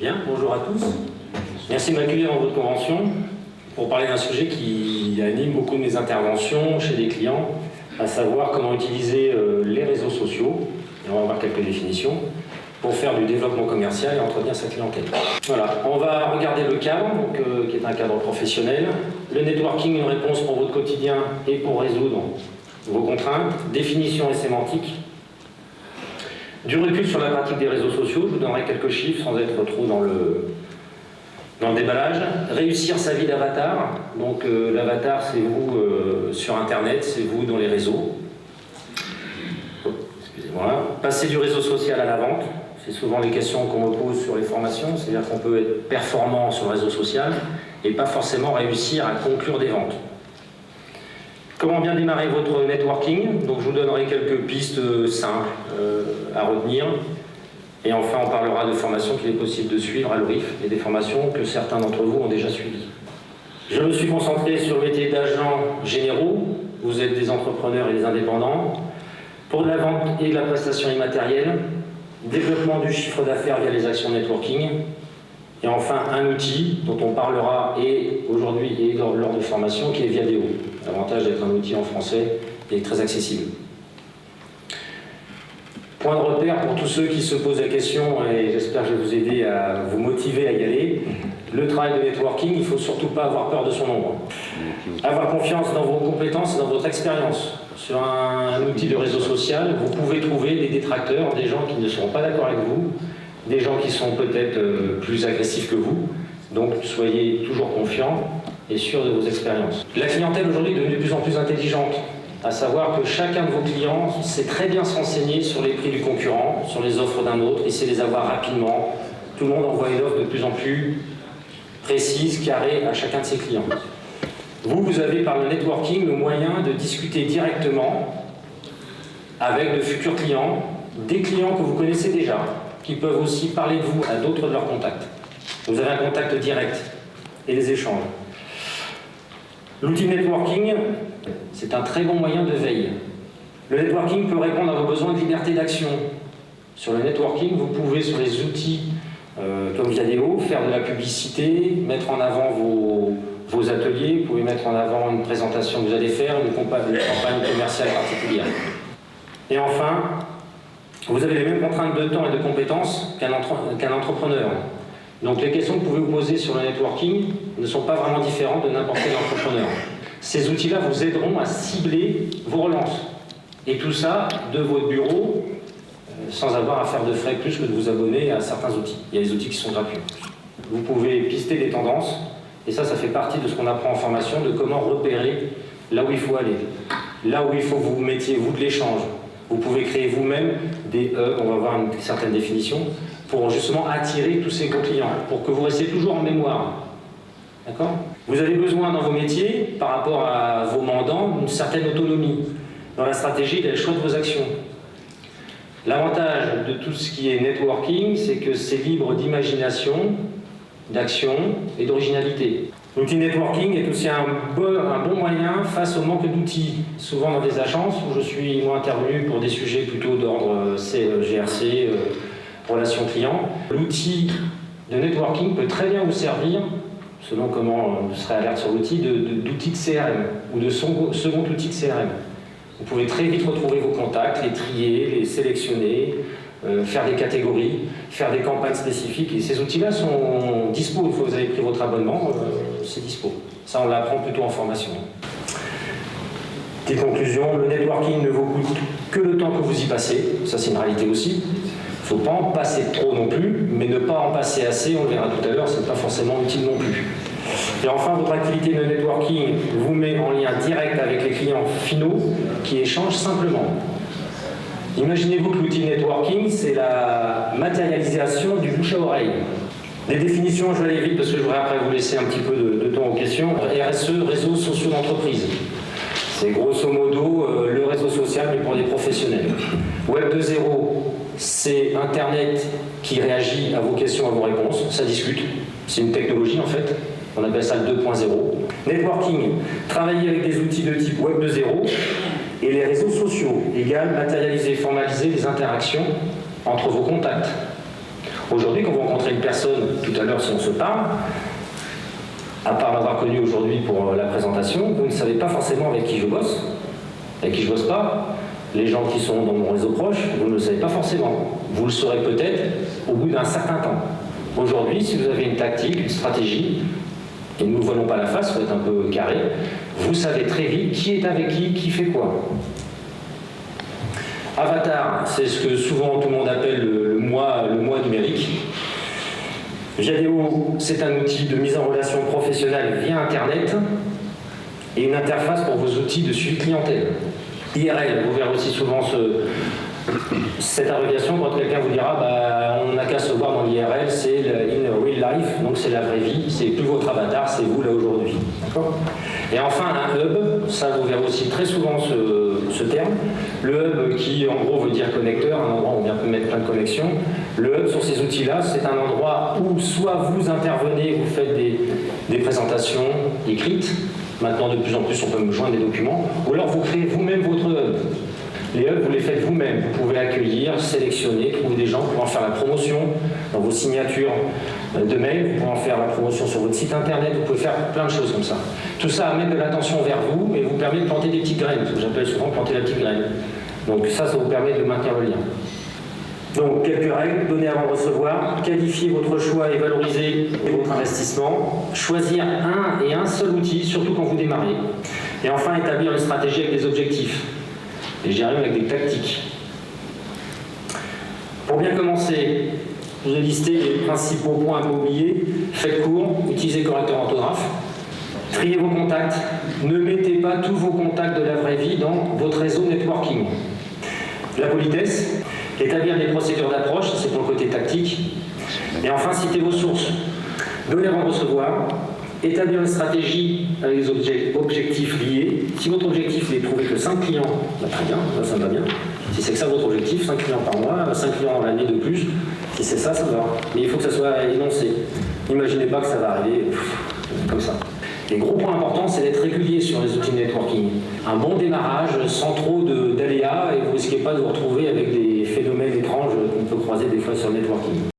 Bien, bonjour à tous. Merci de m'accueillir dans votre convention pour parler d'un sujet qui anime beaucoup de mes interventions chez des clients, à savoir comment utiliser les réseaux sociaux, et on va voir quelques définitions, pour faire du développement commercial et entretenir sa clientèle. Voilà, on va regarder le cadre, qui est un cadre professionnel. Le networking, une réponse pour votre quotidien et pour résoudre vos contraintes. Définition et sémantique. Du recul sur la pratique des réseaux sociaux, je vous donnerai quelques chiffres sans être trop dans le déballage. Réussir sa vie d'avatar. Donc l'avatar, c'est vous sur Internet, c'est vous dans les réseaux. Excusez-moi. Passer du réseau social à la vente. C'est souvent les questions qu'on me pose sur les formations. C'est-à-dire qu'on peut être performant sur le réseau social et pas forcément réussir à conclure des ventes. Comment bien démarrer votre networking? Donc je vous donnerai quelques pistes simples à retenir. Et enfin, on parlera de formations qu'il est possible de suivre à l'ORIF et des formations que certains d'entre vous ont déjà suivies. Je me suis concentré sur le métier d'agents généraux. Vous êtes des entrepreneurs et des indépendants. Pour de la vente et de la prestation immatérielle, développement du chiffre d'affaires via les actions networking. Et enfin, un outil dont on parlera aujourd'hui et lors de formation, qui est Viadeo. L'avantage d'être un outil en français et très accessible. Point de repère pour tous ceux qui se posent la question, et j'espère que je vais vous aider à vous motiver à y aller. Le travail de networking, il ne faut surtout pas avoir peur de son nombre. Avoir confiance dans vos compétences et dans votre expérience. Sur un outil de réseau social, vous pouvez trouver des détracteurs, des gens qui ne seront pas d'accord avec vous, des gens qui sont peut-être plus agressifs que vous. Donc soyez toujours confiants et sûrs de vos expériences. La clientèle aujourd'hui est devenue de plus en plus intelligente, à savoir que chacun de vos clients sait très bien se renseigner sur les prix du concurrent, sur les offres d'un autre, il sait les avoir rapidement. Tout le monde envoie une offre de plus en plus précise, carrée à chacun de ses clients. Vous avez par le networking le moyen de discuter directement avec de futurs clients, des clients que vous connaissez déjà, qui peuvent aussi parler de vous à d'autres de leurs contacts. Vous avez un contact direct et des échanges. L'outil networking, c'est un très bon moyen de veille. Le networking peut répondre à vos besoins de liberté d'action. Sur le networking, vous pouvez, sur les outils comme Viadeo, faire de la publicité, mettre en avant vos ateliers, vous pouvez mettre en avant une présentation que vous allez faire, une campagne commerciale particulière. Et enfin, vous avez les mêmes contraintes de temps et de compétences qu'un entrepreneur. Donc les questions que vous pouvez vous poser sur le networking ne sont pas vraiment différentes de n'importe quel entrepreneur. Ces outils-là vous aideront à cibler vos relances. Et tout ça de votre bureau, sans avoir à faire de frais plus que de vous abonner à certains outils. Il y a des outils qui sont gratuits. Vous pouvez pister des tendances, et ça fait partie de ce qu'on apprend en formation, de comment repérer là où il faut aller. Là où il faut que vous mettiez, vous, de l'échange. Vous pouvez créer vous-même des hubs, on va voir une certaine définition, pour justement attirer tous ces gros clients, pour que vous restiez toujours en mémoire. D'accord ? Vous avez besoin dans vos métiers, par rapport à vos mandants, d'une certaine autonomie dans la stratégie et le choix de vos actions. L'avantage de tout ce qui est networking, c'est que c'est libre d'imagination, d'action et d'originalité. L'outil networking est aussi un bon moyen face au manque d'outils. Souvent dans des agences où je suis moi intervenu pour des sujets plutôt d'ordre GRC, relations clients, l'outil de networking peut très bien vous servir, selon comment vous serez alerte sur l'outil, d'outil de CRM ou de second outil de CRM. Vous pouvez très vite retrouver vos contacts, les trier, les sélectionner, faire des catégories, faire des campagnes spécifiques. Et ces outils-là sont dispo. Une fois que vous avez pris votre abonnement, c'est dispo. Ça, on l'apprend plutôt en formation. Des conclusions, le networking ne vous coûte que le temps que vous y passez. Ça, c'est une réalité aussi. Il ne faut pas en passer trop non plus, mais ne pas en passer assez, on le verra tout à l'heure, ce n'est pas forcément utile non plus. Et enfin, votre activité de networking vous met en lien direct avec les clients finaux qui échangent simplement. Imaginez-vous que l'outil networking, c'est la matérialisation du bouche à oreille. Les définitions, je vais aller vite parce que je voudrais après vous laisser un petit peu de temps aux questions. RSE, réseaux sociaux d'entreprise. C'est grosso modo le réseau social, mais pour des professionnels. Web 2.0, c'est Internet qui réagit à vos questions, à vos réponses. Ça discute. C'est une technologie en fait. On appelle ça le 2.0. Networking, travailler avec des outils de type Web 2.0 et les réseaux sociaux, égal matérialiser, formaliser les interactions entre vos contacts. Aujourd'hui, quand vous rencontrez une personne, tout à l'heure si on se parle, à part l'avoir connu aujourd'hui pour la présentation, vous ne savez pas forcément avec qui je bosse pas. Les gens qui sont dans mon réseau proche, vous ne le savez pas forcément. Vous le saurez peut-être au bout d'un certain temps. Aujourd'hui, si vous avez une tactique, une stratégie, et nous ne voilons pas la face, il faut être un peu carré, vous savez très vite qui est avec qui fait quoi. Avatar, c'est ce que souvent tout le monde appelle le moi numérique. Viadeo, c'est un outil de mise en relation professionnelle via Internet et une interface pour vos outils de suivi clientèle. IRL, vous verrez aussi souvent cette abréviation quand quelqu'un vous dira on n'a qu'à se voir dans l'IRL, c'est in real life, donc c'est la vraie vie, c'est plus votre avatar, c'est vous là aujourd'hui. D'accord ? Et enfin un hub, ça vous verrez aussi très souvent ce terme, le hub qui en gros veut dire connecteur, un endroit où on vient mettre plein de connexions. Le hub sur ces outils-là, c'est un endroit où soit vous intervenez, vous faites des présentations écrites, maintenant de plus en plus on peut me joindre des documents, ou alors vous créez vous-même votre hub. Les hubs, vous les faites vous-même. Vous pouvez accueillir, sélectionner, trouver des gens, vous pouvez en faire la promotion dans vos signatures de mail, vous pouvez en faire la promotion sur votre site internet, vous pouvez faire plein de choses comme ça. Tout ça amène de l'attention vers vous et vous permet de planter des petites graines, ce que j'appelle souvent planter la petite graine. Donc ça vous permet de maintenir le lien. Donc quelques règles, donner avant de recevoir, qualifier votre choix et valoriser votre investissement, choisir un seul outil, surtout quand vous démarrez. Et enfin établir une stratégie avec des objectifs. Et j'y arrive avec des tactiques. Pour bien commencer, je vous ai listé les principaux points à pas oublier. Faites court, utilisez correcteur orthographe, triez vos contacts, ne mettez pas tous vos contacts de la vraie vie dans votre réseau networking. La politesse, établir des procédures d'approche, c'est pour le côté tactique. Et enfin, citez vos sources. Donner avant de recevoir. Établir une stratégie avec des objectifs liés. Si votre objectif est de trouver que 5 clients, très bien, ça me va bien. Si c'est que ça votre objectif, 5 clients par mois, 5 clients dans l'année de plus, si c'est ça, ça va. Mais il faut que ça soit énoncé. N'imaginez pas que ça va arriver comme ça. Les gros points importants, c'est d'être régulier sur les outils de networking. Un bon démarrage sans trop d'aléas et vous ne risquez pas de vous retrouver avec des phénomènes étranges qu'on peut croiser des fois sur le networking.